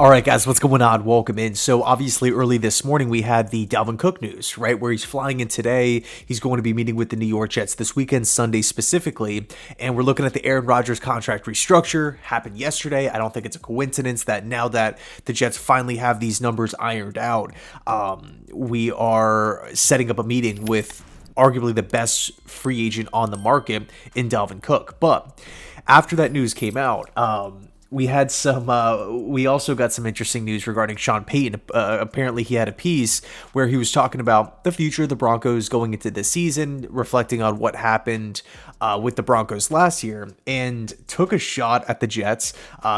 All right, guys, what's going on? Welcome in. So obviously early this morning, we had the Dalvin Cook news, right? Where he's flying in today. He's going to be meeting with the New York Jets this weekend, Sunday specifically. And we're looking at the Aaron Rodgers contract restructure. Happened yesterday. I don't think it's a coincidence that now that the Jets finally have these numbers ironed out, we are setting up a meeting with arguably the best free agent on the market in Dalvin Cook. But after that news came out, we had some. We also got some interesting news regarding Sean Payton. Apparently, he had a piece where he was talking about the future of the Broncos going into this season, reflecting on what happened with the Broncos last year, and took a shot at the Jets.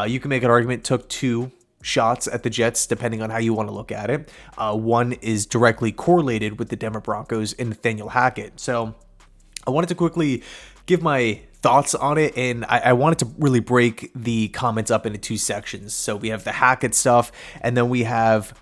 You can make an argument took two shots at the Jets, depending on how you want to look at it. One is directly correlated with the Denver Broncos and Nathaniel Hackett. So I wanted to quickly give my thoughts on it, and I wanted to really break the comments up into two sections. So we have the Hackett stuff, and then we have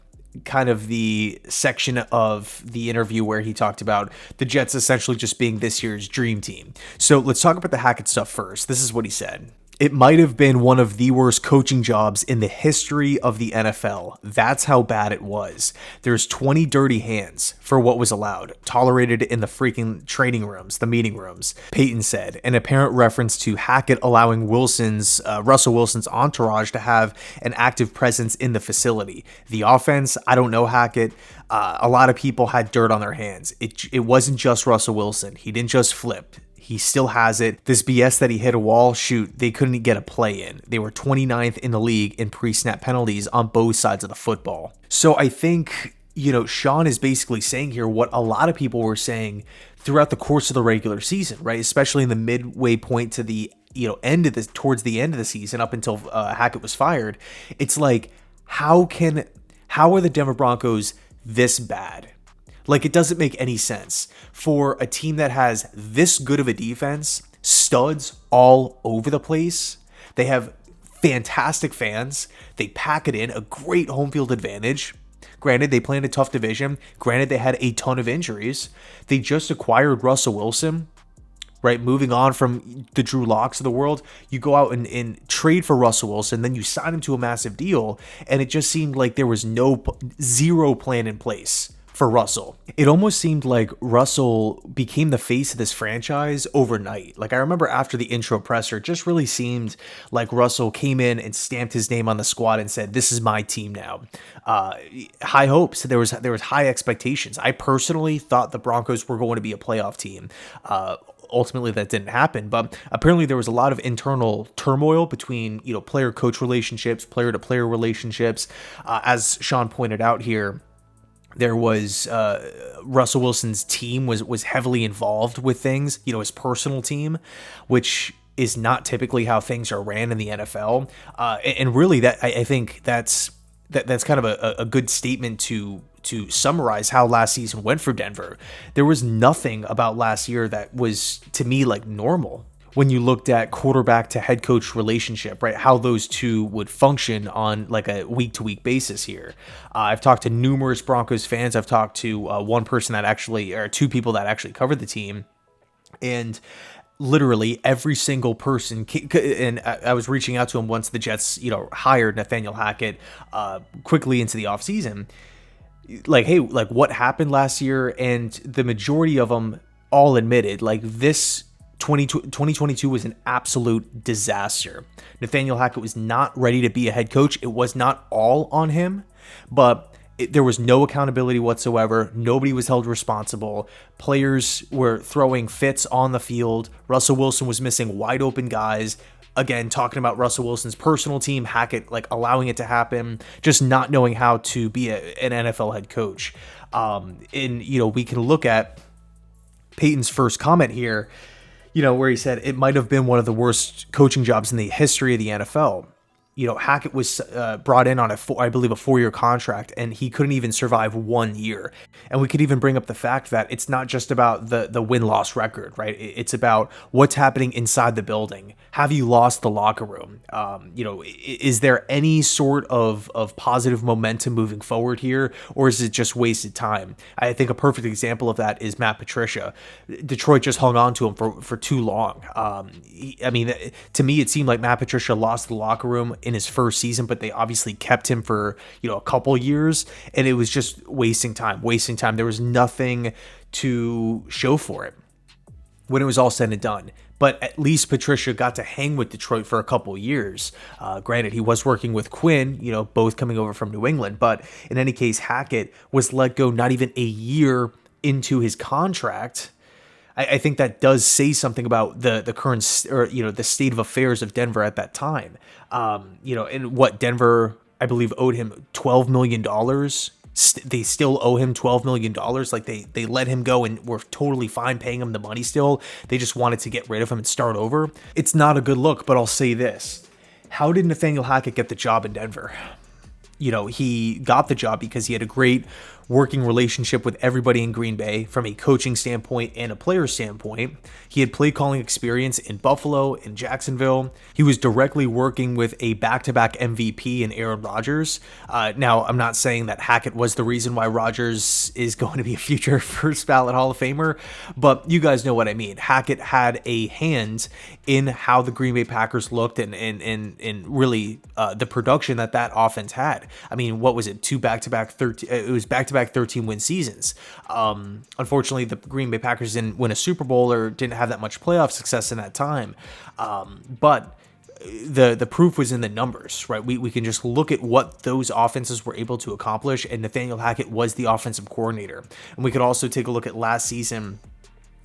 kind of the section of the interview where he talked about the Jets essentially just being this year's dream team. So let's talk about the Hackett stuff first. This is what he said. It might have been one of the worst coaching jobs in the history of the NFL. That's how bad it was. There's 20 dirty hands for what was allowed, tolerated in the freaking training rooms, the meeting rooms, Payton said, an apparent reference to Hackett allowing Russell Wilson's entourage to have an active presence in the facility. The offense, I don't know Hackett. A lot of people had dirt on their hands. It wasn't just Russell Wilson. He didn't just flip. He still has it. This BS that he hit a wall, shoot, they couldn't get a play in. They were 29th in the league in pre-snap penalties on both sides of the football. So I think, Sean is basically saying here what a lot of people were saying throughout the course of the regular season, right? Especially in the midway point to the, towards the end of the season up until Hackett was fired. It's like, how are the Denver Broncos this bad? Like, it doesn't make any sense for a team that has this good of a defense, studs all over the place. They have fantastic fans. They pack it in, a great home field advantage. Granted, they play in a tough division. Granted, they had a ton of injuries. They just acquired Russell Wilson, right? Moving on from the Drew Locks of the world, you go out and trade for Russell Wilson, then you sign him to a massive deal, and it just seemed like there was zero plan in place for Russell. It almost seemed like Russell became the face of this franchise overnight. Like, I remember after the intro presser, it just really seemed like Russell came in and stamped his name on the squad and said, "This is my team now." High hopes. There was high expectations. I personally thought the Broncos were going to be a playoff team. Ultimately, that didn't happen, but apparently there was a lot of internal turmoil between player-coach relationships, player-to-player relationships. As Sean pointed out here, there was Russell Wilson's team was heavily involved with things, his personal team, which is not typically how things are ran in the NFL. And really, that I think that's kind of a good statement to summarize how last season went for Denver. There was nothing about last year that was, to me, like normal. When you looked at quarterback to head coach relationship, right? How those two would function on like a week-to-week basis here. I've talked to numerous Broncos fans. I've talked to one person or two people that actually covered the team. And literally every single person, and I was reaching out to him once the Jets, hired Nathaniel Hackett quickly into the offseason. Like, hey, like what happened last year? And the majority of them all admitted, like, this 2022 was an absolute disaster. Nathaniel Hackett was not ready to be a head coach. It was not all on him, but there was no accountability whatsoever. Nobody was held responsible. Players were throwing fits on the field. Russell Wilson was missing wide open guys. Again, talking about Russell Wilson's personal team, Hackett like allowing it to happen, just not knowing how to be an NFL head coach. And we can look at Payton's first comment here, where he said it might have been one of the worst coaching jobs in the history of the NFL. Hackett was brought in on a 4-year contract, and he couldn't even survive 1 year. And we could even bring up the fact that it's not just about the win-loss record, right? It's about what's happening inside the building. Have you lost the locker room? Is there any sort of positive momentum moving forward here, or is it just wasted time? I think a perfect example of that is Matt Patricia. Detroit just hung on to him for too long. To me, it seemed like Matt Patricia lost the locker room in his first season, but they obviously kept him for, a couple years, and it was just wasting time. There was nothing to show for it when it was all said and done. But at least Patricia got to hang with Detroit for a couple years. Granted, he was working with Quinn, both coming over from New England. But in any case, Hackett was let go not even a year into his contract. I think that does say something about the current, or the state of affairs of Denver at that time. And what Denver, I believe, owed him $12 million. They still owe him $12 million. Like they let him go and were totally fine paying him the money still. They just wanted to get rid of him and start over. It's not a good look, but I'll say this. How did Nathaniel Hackett get the job in Denver? He got the job because he had a great working relationship with everybody in Green Bay from a coaching standpoint and a player standpoint. He had play calling experience in Buffalo, in Jacksonville. He was directly working with a back-to-back MVP in Aaron Rodgers. Now, I'm not saying that Hackett was the reason why Rodgers is going to be a future first ballot Hall of Famer, but you guys know what I mean. Hackett had a hand in how the Green Bay Packers looked and really the production that offense had. I mean, what was it? Back-to-back 13-win seasons. Unfortunately, the Green Bay Packers didn't win a Super Bowl or didn't have that much playoff success in that time. But the proof was in the numbers, right? We can just look at what those offenses were able to accomplish, and Nathaniel Hackett was the offensive coordinator. And we could also take a look at last season.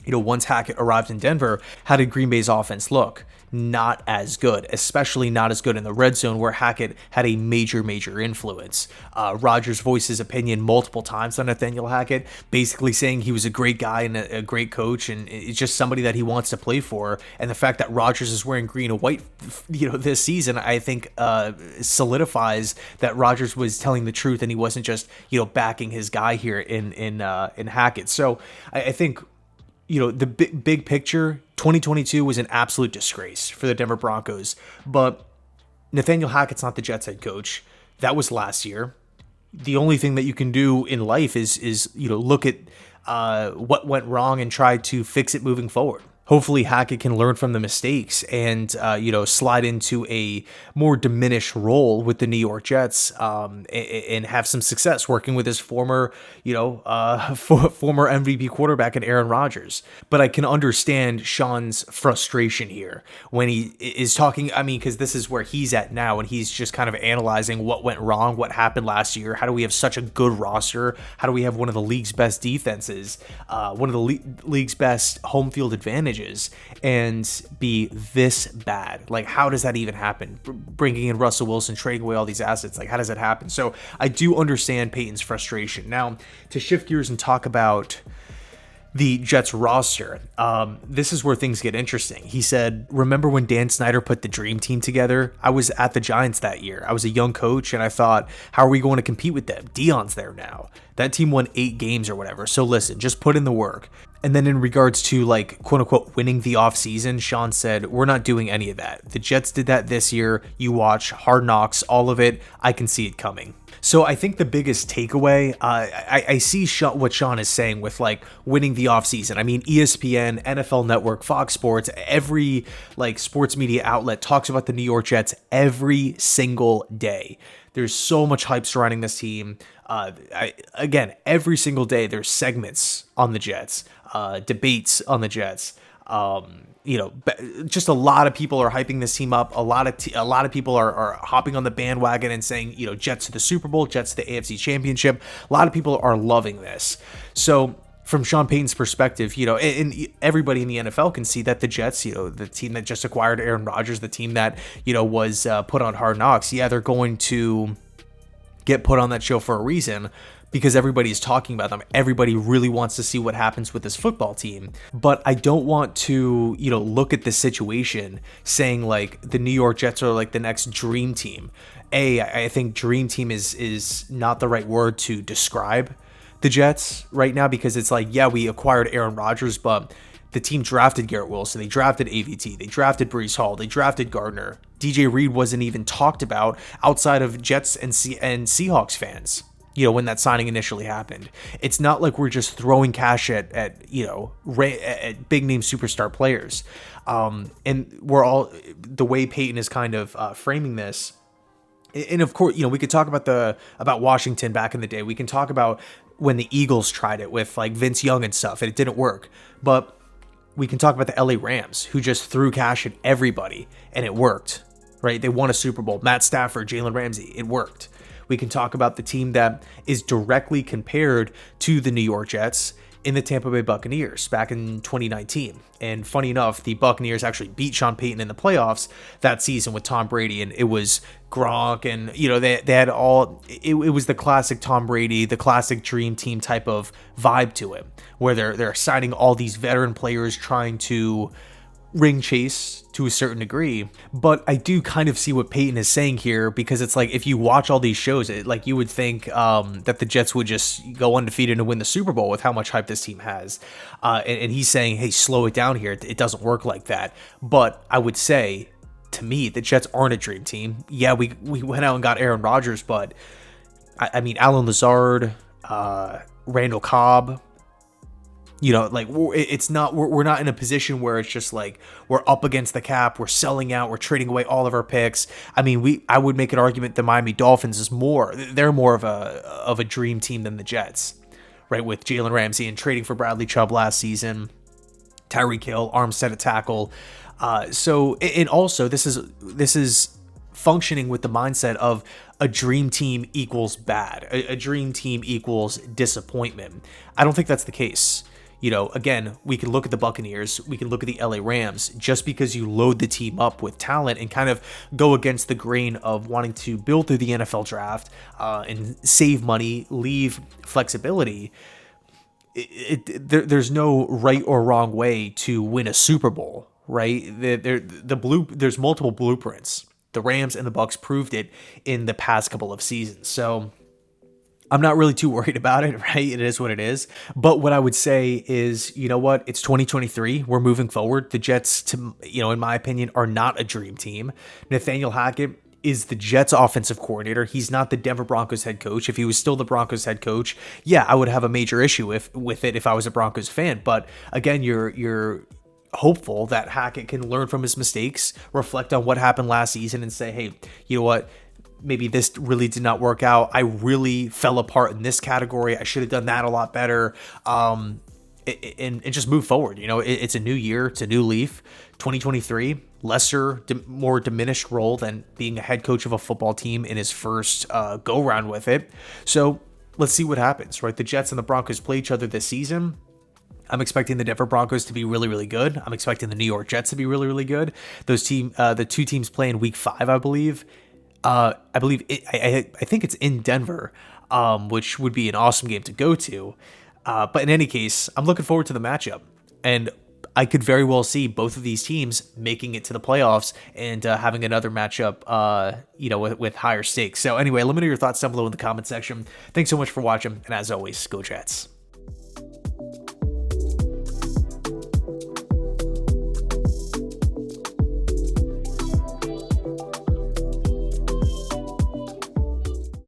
Once Hackett arrived in Denver, how did Green Bay's offense look? Not as good, especially not as good in the red zone where Hackett had a major influence. Rodgers voiced his opinion multiple times on Nathaniel Hackett, basically saying he was a great guy and a great coach, and it's just somebody that he wants to play for. And the fact that Rodgers is wearing green and white, this season, I think solidifies that Rodgers was telling the truth and he wasn't just, backing his guy here in Hackett. So I think, the big picture, 2022 was an absolute disgrace for the Denver Broncos. But Nathaniel Hackett's not the Jets head coach. That was last year. The only thing that you can do in life is look at what went wrong and try to fix it moving forward. Hopefully Hackett can learn from the mistakes and, slide into a more diminished role with the New York Jets and have some success working with his former MVP quarterback in Aaron Rodgers. But I can understand Sean's frustration here when he is talking, because this is where he's at now, and he's just kind of analyzing what went wrong, what happened last year. How do we have such a good roster? How do we have one of the league's best defenses, one of the league's best home field advantages, and be this bad? Like, how does that even happen? Bringing in Russell Wilson, trading away all these assets, like, how does that happen? So I do understand Payton's frustration. Now, to shift gears and talk about the Jets roster, this is where things get interesting. He said, remember when Dan Snyder put the dream team together? I was at the Giants that year. I was a young coach, and I thought, how are we going to compete with them? Dion's there now. That team won 8 games or whatever. So listen, just put in the work. And then in regards to, like, quote unquote, winning the offseason, Sean said, we're not doing any of that. The Jets did that this year. You watch Hard Knocks, all of it. I can see it coming. So I think the biggest takeaway, I see what Sean is saying with, like, winning the offseason. I mean, ESPN, NFL Network, Fox Sports, every, like, sports media outlet talks about the New York Jets every single day. There's so much hype surrounding this team. Again, every single day there's segments on the Jets, debates on the Jets. Just a lot of people are hyping this team up. A lot of people are hopping on the bandwagon and saying, Jets to the Super Bowl, Jets to the AFC Championship. A lot of people are loving this. So from Sean Payton's perspective, and everybody in the NFL can see that the Jets, the team that just acquired Aaron Rodgers, the team that, was put on Hard Knocks, they're going to get put on that show for a reason, because everybody's talking about them. Everybody really wants to see what happens with this football team. But I don't want to, look at this situation saying, like, the New York Jets are like the next dream team. I think dream team is not the right word to describe the Jets right now, because it's like, we acquired Aaron Rodgers, but the team drafted Garrett Wilson, they drafted AVT, they drafted Breece Hall, they drafted Gardner. DJ Reed wasn't even talked about outside of Jets and Seahawks fans, when that signing initially happened. It's not like we're just throwing cash at big name superstar players. And we're all, the way Payton is kind of framing this, And of course, we could talk about Washington back in the day. We can talk about when the Eagles tried it with like Vince Young and stuff, and it didn't work. But we can talk about the LA Rams, who just threw cash at everybody, and it worked, right? They won a Super Bowl. Matt Stafford, Jalen Ramsey, it worked. We can talk about the team that is directly compared to the New York Jets in the Tampa Bay Buccaneers back in 2019. And funny enough, the Buccaneers actually beat Sean Payton in the playoffs that season with Tom Brady, and it was Gronk, and they had all it was the classic Tom Brady, the classic dream team type of vibe to it, where they're signing all these veteran players trying to ring chase to a certain degree. But I do kind of see what Payton is saying here, because it's like, if you watch all these shows, like you would think that the Jets would just go undefeated and win the Super Bowl with how much hype this team has. And he's saying, hey, slow it down here. It doesn't work like that. But I would say, to me, the Jets aren't a dream team. Yeah, we went out and got Aaron Rodgers, but I mean, Alan Lazard, Randall Cobb, like it's not, we're not in a position where it's just like we're up against the cap, we're selling out, we're trading away all of our picks. I mean, I would make an argument the Miami Dolphins they're more of a dream team than the Jets, right? With Jalen Ramsey and trading for Bradley Chubb last season, Tyreek Hill, Armstead at tackle. And also this is functioning with the mindset of a dream team equals bad, a dream team equals disappointment. I don't think that's the case. Again, we can look at the Buccaneers, we can look at the LA Rams. Just because you load the team up with talent and kind of go against the grain of wanting to build through the NFL draft and save money, leave flexibility, there's no right or wrong way to win a Super Bowl, right? There's multiple blueprints. The Rams and the Bucs proved it in the past couple of seasons. So I'm not really too worried about it, right? It is what it is. But what I would say is, you know what? It's 2023. We're moving forward. The Jets, in my opinion, are not a dream team. Nathaniel Hackett is the Jets offensive coordinator. He's not the Denver Broncos head coach. If he was still the Broncos head coach, yeah, I would have a major issue with it if I was a Broncos fan. But again, you're hopeful that Hackett can learn from his mistakes, reflect on what happened last season, and say, hey, you know what? Maybe this really did not work out. I really fell apart in this category. I should have done that a lot better. And just move forward. It's a new year. It's a new leaf. 2023, more diminished role than being a head coach of a football team in his first go round with it. So let's see what happens, right? The Jets and the Broncos play each other this season. I'm expecting the Denver Broncos to be really, really good. I'm expecting the New York Jets to be really, really good. The two teams play in week 5, I believe. I think it's in Denver, which would be an awesome game to go to. But in any case, I'm looking forward to the matchup, and I could very well see both of these teams making it to the playoffs and having another matchup, with higher stakes. So anyway, let me know your thoughts down below in the comment section. Thanks so much for watching, and as always, go Jets.